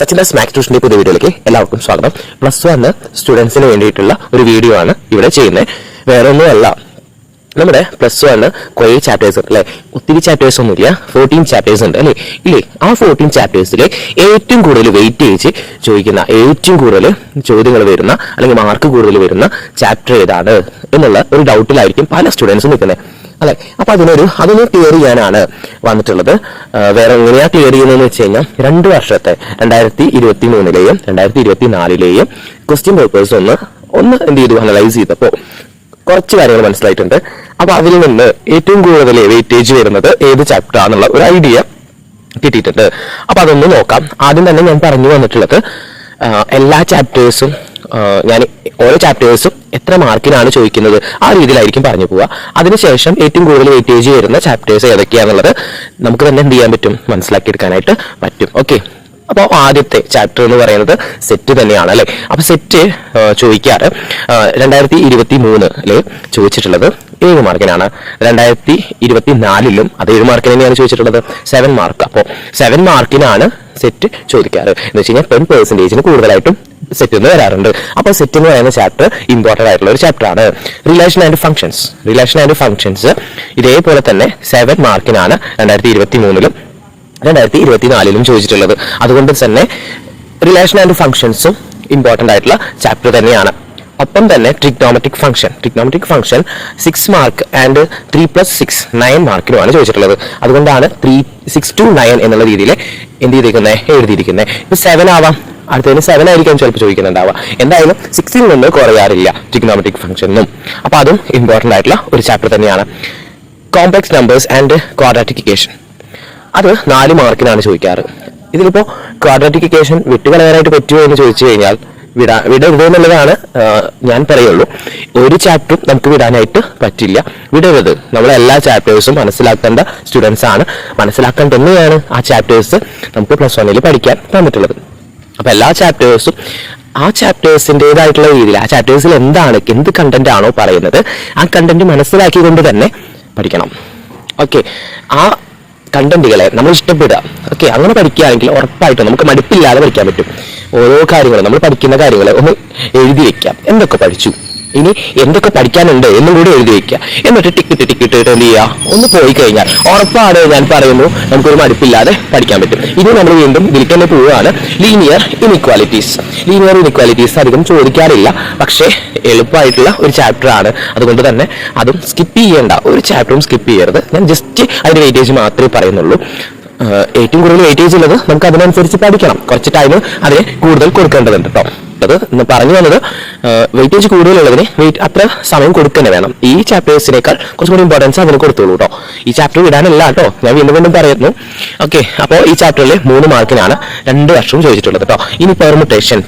Sachindas maths ട്യൂഷന്റെ പുതിയ വീഡിയോയിലേക്ക് എല്ലാവർക്കും സ്വാഗതം. +1 സ്റ്റുഡൻസിന് വേണ്ടിയിട്ടുള്ള ഒരു വീഡിയോ ആണ് ഇവിടെ ചെയ്യുന്നത്. വേറെ ഒന്നുമല്ല, നമ്മുടെ +1 കുറേ ചാപ്റ്റേഴ്സ് ഉണ്ട് അല്ലെ, ഒത്തിരി ചാപ്റ്റേഴ്സ് ഒന്നുമില്ല, 14 ചാപ്റ്റേഴ്സ് ഉണ്ട് അല്ലേ. ആ 14 ചാപ്റ്റേഴ്സിലെ ഏറ്റവും കൂടുതൽ വെയിറ്റേജ് ചോദിക്കുന്ന, ഏറ്റവും കൂടുതൽ ചോദ്യങ്ങൾ വരുന്ന അല്ലെങ്കിൽ മാർക്ക് കൂടുതൽ വരുന്ന ചാപ്റ്റർ ഏതാണ് എന്നുള്ള ഒരു ഡൗട്ടിലായിരിക്കും പല സ്റ്റുഡൻസും നിൽക്കുന്നത് അല്ലെ. അപ്പൊ അതൊന്ന് ക്ലിയർ ചെയ്യാനാണ് വന്നിട്ടുള്ളത്. വേറെ എങ്ങനെയാ ക്ലിയർ ചെയ്യുന്നതെന്ന് വെച്ച് കഴിഞ്ഞാൽ 2 വർഷത്തെ 2023-ലെയും 2024-ലെയും ക്വസ്റ്റ്യൻ പേപ്പേഴ്സ് ഒന്ന് എന്ത് ചെയ്തു, അനലൈസ് ചെയ്തപ്പോ കുറച്ച് കാര്യങ്ങൾ മനസ്സിലായിട്ടുണ്ട്. അപ്പൊ അതിൽ നിന്ന് ഏറ്റവും കൂടുതൽ വെയിറ്റേജ് വരുന്നത് ഏത് ചാപ്റ്റർ ആണെന്നുള്ള ഒരു ഐഡിയ കിട്ടിയിട്ടുണ്ട്. അപ്പൊ അതൊന്ന് നോക്കാം. ആദ്യം തന്നെ ഞാൻ പറഞ്ഞു വന്നിട്ടുള്ളത് എല്ലാ ചാപ്റ്റേഴ്സും ഞാൻ ഓരോ ചാപ്റ്റേഴ്സും എത്ര മാർക്കിനാണ് ചോദിക്കുന്നത് ആ രീതിയിലായിരിക്കും പറഞ്ഞു പോവുക. അതിനുശേഷം ഏറ്റവും കൂടുതൽ വെയിറ്റേജ് വരുന്ന ചാപ്റ്റേഴ്സ് ഏതൊക്കെയാണെന്നുള്ളത് നമുക്ക് തന്നെ എന്ത് ചെയ്യാൻ പറ്റും, മനസ്സിലാക്കിയെടുക്കാനായിട്ട് പറ്റും. ഓക്കെ, അപ്പോൾ ആദ്യത്തെ ചാപ്റ്റർ എന്ന് പറയുന്നത് സെറ്റ് തന്നെയാണ് അല്ലെ. അപ്പൊ സെറ്റ് ചോദിക്കാറ് 2023-ല് ചോദിച്ചിട്ടുള്ളത് 7 മാർക്കിനാണ്. 2024-ലും അത് 7 മാർക്കിന് തന്നെയാണ് ചോദിച്ചിട്ടുള്ളത്, 7 മാർക്ക്. അപ്പോൾ 7 മാർക്കിനാണ് സെറ്റ് ചോദിക്കാറ്. എന്ന് വെച്ച് കഴിഞ്ഞാൽ 10% കൂടുതലായിട്ടും സെറ്റ് എന്ന് വരാറുണ്ട്. അപ്പൊ സെറ്റ് എന്ന് പറയുന്ന ചാപ്റ്റർ ഇമ്പോർട്ടന്റ് ആയിട്ടുള്ള ഒരു ചാപ്റ്റർ ആണ്. റിലേഷൻ ആൻഡ് ഫംഗ്ഷൻസ് ഇതേപോലെ തന്നെ 7 മാർക്കിനാണ് 2023-ലും 2024-ലും ചോദിച്ചിട്ടുള്ളത്. അതുകൊണ്ട് തന്നെ റിലേഷൻ ആൻഡ് ഫംഗ്ഷൻസും ഇമ്പോർട്ടന്റ് ആയിട്ടുള്ള ചാപ്റ്റർ തന്നെയാണ്. ഒപ്പം തന്നെ ട്രിഗ്നോമെട്രിക് ഫംഗ്ഷൻ 6 മാർക്ക് ആൻഡ് 3+6 9 മാർക്കിനുമാണ് ചോദിച്ചിട്ടുള്ളത്. അതുകൊണ്ടാണ് 6 to 9 എന്നുള്ള രീതിയിൽ എഴുതിയിരിക്കുന്നത്. ഇപ്പൊ 7 ആവാം, അടുത്തതിന് 7 ആയിരിക്കും ചിലപ്പോൾ ചോദിക്കുന്നുണ്ടാവുക. എന്തായാലും 6-ൽ നിന്ന് കുറയാറില്ല ട്രിഗ്നോമെട്രിക് ഫംഗ്ഷനും. അപ്പൊ അതും ഇമ്പോർട്ടന്റ് ആയിട്ടുള്ള ഒരു ചാപ്റ്റർ തന്നെയാണ്. Complex numbers and quadratic equation അത് 4 മാർക്കിനാണ് ചോദിക്കാറ്. ഇതിലിപ്പോ ക്വാഡ്രാറ്റിക് ഇക്വേഷൻ വിട്ടുകളയാനായിട്ട് പറ്റുമോ എന്ന് ചോദിച്ചു കഴിഞ്ഞാൽ വിടരുത് എന്നുള്ളതാണ് ഞാൻ പറയുള്ളൂ. ഒരു ചാപ്റ്ററും നമുക്ക് വിടാനായിട്ട് പറ്റില്ല, വിടരുത്. നമ്മൾ എല്ലാ ചാപ്റ്റേഴ്സും മനസ്സിലാക്കേണ്ട സ്റ്റുഡൻസ് ആണ്, മനസ്സിലാക്കാൻ തന്നെയാണ് ആ ചാപ്റ്റേഴ്സ് നമുക്ക് +1-ൽ പഠിക്കാൻ തന്നിട്ടുള്ളത്. അപ്പൊ എല്ലാ ചാപ്റ്റേഴ്സും ആ ചാപ്റ്റേഴ്സിൻ്റെതായിട്ടുള്ള രീതിയിൽ, ആ ചാപ്റ്റേഴ്സിൽ എന്ത് കണ്ടന്റ് ആണോ പറയുന്നത് ആ കണ്ടന്റ് മനസ്സിലാക്കിക്കൊണ്ട് തന്നെ പഠിക്കണം. ഓക്കെ, ആ കണ്ടന്റുകളെ നമ്മൾ ഇഷ്ടപ്പെടുക. ഓക്കെ, അങ്ങനെ പഠിക്കുകയാണെങ്കിൽ ഉറപ്പായിട്ടും നമുക്ക് മടുപ്പില്ലാതെ പഠിക്കാൻ പറ്റും. ഓരോ കാര്യങ്ങളും നമ്മൾ പഠിക്കുന്ന കാര്യങ്ങൾ ഒന്ന് എഴുതി വെക്കാം. എന്തൊക്കെ പഠിച്ചു, ഇനി എന്തൊക്കെ പഠിക്കാനുണ്ട് എന്നും കൂടി എഴുതി വെക്കുക. എന്നിട്ട് ടിക്കറ്റ് എന്ത് ചെയ്യുക, ഒന്ന് പോയി കഴിഞ്ഞാൽ ഉറപ്പാണ് ഞാൻ പറയുന്നു നമുക്കൊരു മടുപ്പില്ലാതെ പഠിക്കാൻ പറ്റും. ഇനി നമ്മൾ വീണ്ടും ഇതിലേക്ക് തന്നെ പോവുകയാണ്. ലീനിയർ ഇനിക്വാലിറ്റീസ് അധികം ചോദിക്കാറില്ല, പക്ഷേ എളുപ്പമായിട്ടുള്ള ഒരു ചാപ്റ്റർ ആണ്. അതുകൊണ്ട് തന്നെ അതും സ്കിപ്പ് ചെയ്യേണ്ട, ഒരു ചാപ്റ്ററും സ്കിപ്പ് ചെയ്യരുത്. ഞാൻ ജസ്റ്റ് അതിന്റെ വെയിറ്റേജ് മാത്രമേ പറയുന്നുള്ളൂ. ഏറ്റവും കൂടുതൽ വെയിറ്റേജ് ഉള്ളത് നമുക്ക് അതിനനുസരിച്ച് പഠിക്കണം. കുറച്ച് ടൈം അതിന് കൂടുതൽ കൊടുക്കേണ്ടതുണ്ട് കേട്ടോ. അത് പറഞ്ഞു വന്നത് വെയിറ്റേജ് കൂടുതലുള്ളതിന് അത്ര സമയം കൊടുക്കേണ്ടി വേണം. ഈ ചാപ്റ്റേഴ്സിനേക്കാൾ കുറച്ചും കൂടി ഇമ്പോർട്ടൻസ് അതിന് കൊടുത്തോളൂ കേട്ടോ. ഈ ചാപ്റ്റർ വിടാനല്ല കേട്ടോ, ഞാൻ വീണ്ടും പറയുന്നു. ഓക്കെ, അപ്പോൾ ഈ ചാപ്റ്ററിൽ 3 മാർക്കിനാണ് 2 വർഷവും ചോദിച്ചിട്ടുള്ളത് കേട്ടോ. ഇനി പെർമുട്ടേഷൻ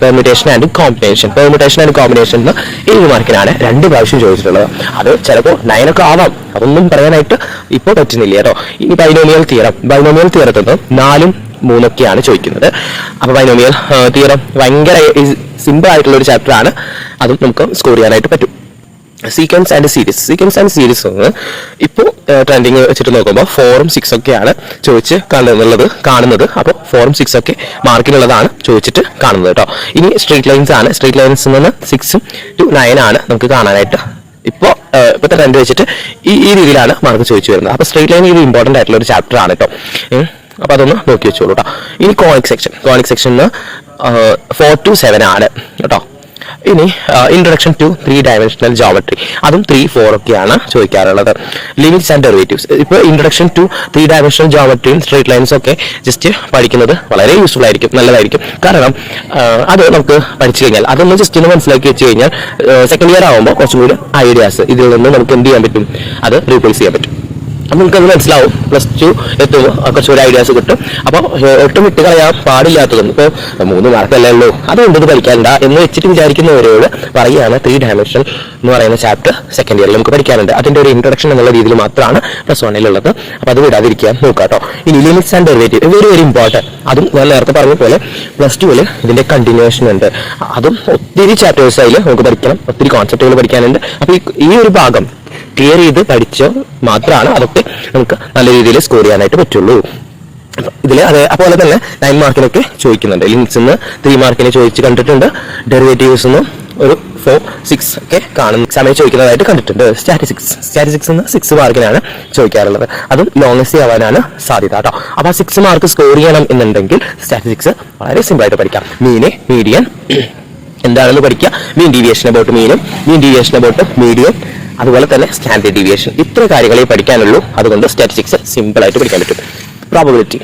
ആൻഡ് കോമ്പിനേഷൻ 7 മാർക്കിനാണ് 2 പ്രാവശ്യം ചോദിച്ചിട്ടുള്ളത്. അത് ചിലപ്പോൾ 9 ഒക്കെ ആവാം, അതൊന്നും പറയാനായിട്ട് ഇപ്പോൾ പറ്റുന്നില്ല കേട്ടോ. ഇനി ബൈനോമിയൽ തിയറത്തിൽ 4ഉം 3 ചോദിക്കുന്നത്. അപ്പൊ ബൈനോമിയൽ തിയറം ഭയങ്കര സിമ്പിൾ ആയിട്ടുള്ള ഒരു ചാപ്റ്റർ ആണ്, അതും നമുക്ക് സ്കോർ ചെയ്യാനായിട്ട് പറ്റും. സീക്വൻസ് ആൻഡ് സീരീസ് ഇപ്പോൾ ട്രെൻഡിങ് വെച്ചിട്ട് നോക്കുമ്പോൾ 4ഉം 6 ഒക്കെയാണ് ചോദിച്ച് കാണുന്നത്. അപ്പോൾ 4ഉം 6 ഒക്കെ മാർക്കിനുള്ളതാണ് ചോദിച്ചിട്ട് കാണുന്നത് കേട്ടോ. ഇനി സ്ട്രേറ്റ് ലൈൻസ് നിന്ന് 6 to 9 ആണ് നമുക്ക് കാണാനായിട്ട് ഇപ്പോഴത്തെ ട്രെൻഡ് വെച്ചിട്ട് ഈ രീതിയിലാണ് മാർക്ക് ചോദിച്ചു വരുന്നത്. അപ്പൊ സ്ട്രേറ്റ് ലൈൻ ഇത് ഇമ്പോർട്ടന്റ് ആയിട്ടുള്ള ഒരു ചാപ്റ്റർ ആണ് കേട്ടോ. അപ്പൊ അതൊന്ന് നോക്കി വെച്ചോളൂ കേട്ടോ. ഇനി കോണിക് സെക്ഷന് 4 to 7 ആണ് കേട്ടോ. ഇനി ഇൻട്രൊഡക്ഷൻ ടു 3-dimensional ജോമെട്രി അതും 3, 4 ഒക്കെയാണ് ചോദിക്കാറുള്ളത്. ലിമിറ്റ്സ് ആൻഡ് ഡെറിവേറ്റീവ്സ് ഇപ്പോൾ ഇൻട്രൊഡക്ഷൻ ടു 3-dimensional ജോമെട്രിയും സ്ട്രേറ്റ് ലൈൻസും ഒക്കെ ജസ്റ്റ് പഠിക്കുന്നത് വളരെ യൂസ്ഫുൾ ആയിരിക്കും, നല്ലതായിരിക്കും. കാരണം അത് നമുക്ക് പഠിച്ചു കഴിഞ്ഞാൽ അതൊന്ന് ജസ്റ്റ് ഒന്ന് മനസ്സിലാക്കി വെച്ച് കഴിഞ്ഞാൽ സെക്കൻഡ് ഇയർ ആകുമ്പോൾ കുറച്ചും കൂടി ഐഡിയാസ് ഇതിൽ നിന്ന് നമുക്ക് എന്ത് ചെയ്യാൻ പറ്റും, അത് റീപ്ലേസ് ചെയ്യാൻ പറ്റും. അപ്പം നമുക്കത് മനസ്സിലാവും. +2 എത്തുമ്പോൾ കുറച്ചുകൂടി ഐഡിയാസ് കിട്ടും. അപ്പോൾ ഒട്ടും വിട്ട് കളയാൻ പാടില്ലാത്തതും ഇപ്പോൾ 3 മാർക്കല്ലേ ഉള്ളൂ, അതുകൊണ്ട് പഠിക്കാനുണ്ട എന്ന് വെച്ചിട്ട് വിചാരിക്കുന്നവരോട് പറയുകയാണ് 3-dimensional എന്ന് പറയുന്ന ചാപ്റ്റർ സെക്കൻഡ് ഇയറിൽ നമുക്ക് പഠിക്കാനുണ്ട്. അതിന്റെ ഒരു ഇൻട്രൊഡക്ഷൻ എന്നുള്ള രീതിയിൽ മാത്രമാണ് +1-ലുള്ളത്. അപ്പോൾ അത് വിടാതിരിക്കാൻ നോക്കാം കേട്ടോ. ഇനി limits and derivative very important. അതും ഞാൻ നേരത്തെ പറഞ്ഞ പോലെ +2-ൽ ഇതിന്റെ കണ്ടിന്യൂഷൻ ഉണ്ട്. അതും ഒത്തിരി ചാപ്റ്റേഴ്സ് അതിൽ നമുക്ക് പഠിക്കണം, ഒത്തിരി കോൺസെപ്റ്റുകൾ പഠിക്കാനുണ്ട്. അപ്പോൾ ഈ ഒരു ഭാഗം ക്ലിയർ ചെയ്ത് പഠിച്ച് മാത്രമാണ് അതൊക്കെ നമുക്ക് നല്ല രീതിയിൽ സ്കോർ ചെയ്യാനായിട്ട് പറ്റുള്ളൂ. ഇതിൽ അതേപോലെ തന്നെ 9 മാർക്കിനൊക്കെ ചോദിക്കുന്നുണ്ട്. ലിമിറ്റ്സ് 3 മാർക്കിന് ചോദിച്ച് കണ്ടിട്ടുണ്ട്. ഡെറിവേറ്റീവ്സ് ഒരു 4, 6 ഒക്കെ കാണുന്ന സമയം ചോദിക്കുന്നതായിട്ട് കണ്ടിട്ടുണ്ട്. സ്റ്റാറ്റിസ്റ്റിക്സ് 6 മാർക്കിനാണ് ചോദിക്കാറുള്ളത്. അതും ലോങ്സ്റ്റ് ആവാനാണ് സാധ്യത കേട്ടോ. അപ്പോൾ 6 മാർക്ക് സ്കോർ ചെയ്യണം എന്നുണ്ടെങ്കിൽ സ്റ്റാറ്റിസ്റ്റിക്സ് വളരെ സിമ്പിൾ ആയിട്ട് പഠിക്കാം. മീന്, മീഡിയൻ എന്താണെന്ന് പഠിക്കുക. മീൻ ഡീവിയേഷൻ അബൌട്ട് മീനും, മീൻ ഡീവിയേഷൻ അബൌട്ട് മീഡിയൻ, അതുപോലെ തന്നെ സ്റ്റാൻഡേർഡ് ഡീവിയേഷൻ. ഇത്ര കാര്യങ്ങളെ പഠിക്കാനുള്ളൂ. അതുകൊണ്ട് സ്റ്റാറ്റിസ്റ്റിക്സ് സിമ്പിൾ ആയിട്ട് പഠിക്കാൻ പറ്റും. പ്രോബബിലിറ്റി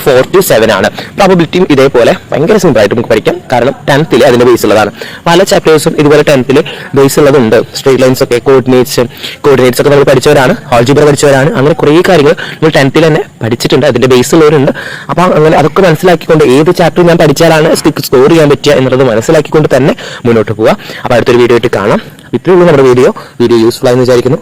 4 to 7 ആണ്. പ്രോബബിലിറ്റിയും ഇതേപോലെ ഭയങ്കര സിമ്പിൾ ആയിട്ട് നമുക്ക് പഠിക്കാം. കാരണം 10th അതിന്റെ ബേസ് ഉള്ളതാണ്. പല ചാപ്റ്റേഴ്സും ഇതുപോലെ 10th ബേസ് ഉള്ളതുണ്ട്. സ്ട്രേറ്റ് ലൈൻസ് ഒക്കെ, കോർഡിനേറ്റ്സ് ഒക്കെ നമ്മൾ പഠിച്ചവരാണ്, ആൾജിബ്ര പഠിച്ചവരാണ്. അങ്ങനെ കുറേ കാര്യങ്ങൾ നമ്മൾ 10th തന്നെ പഠിച്ചിട്ടുണ്ട്. അതിന്റെ ബേസ് ഉള്ളവരുണ്ട്. അപ്പോൾ അങ്ങനെ അതൊക്കെ മനസ്സിലാക്കിക്കൊണ്ട് ഏത് ചാപ്റ്റർ ഞാൻ പഠിച്ചാലാണ് സ്കോർ ചെയ്യാൻ പറ്റുക എന്നുള്ളത് മനസ്സിലാക്കിക്കൊണ്ട് തന്നെ മുന്നോട്ട് പോവുക. അപ്പോൾ അടുത്തൊരു വീഡിയോ ആയിട്ട് കാണാം. ഇത്രയേ ഉള്ളൂ നമ്മുടെ വീഡിയോ യൂസ്ഫുൾ ആയെന്ന് വിചാരിക്കുന്നു.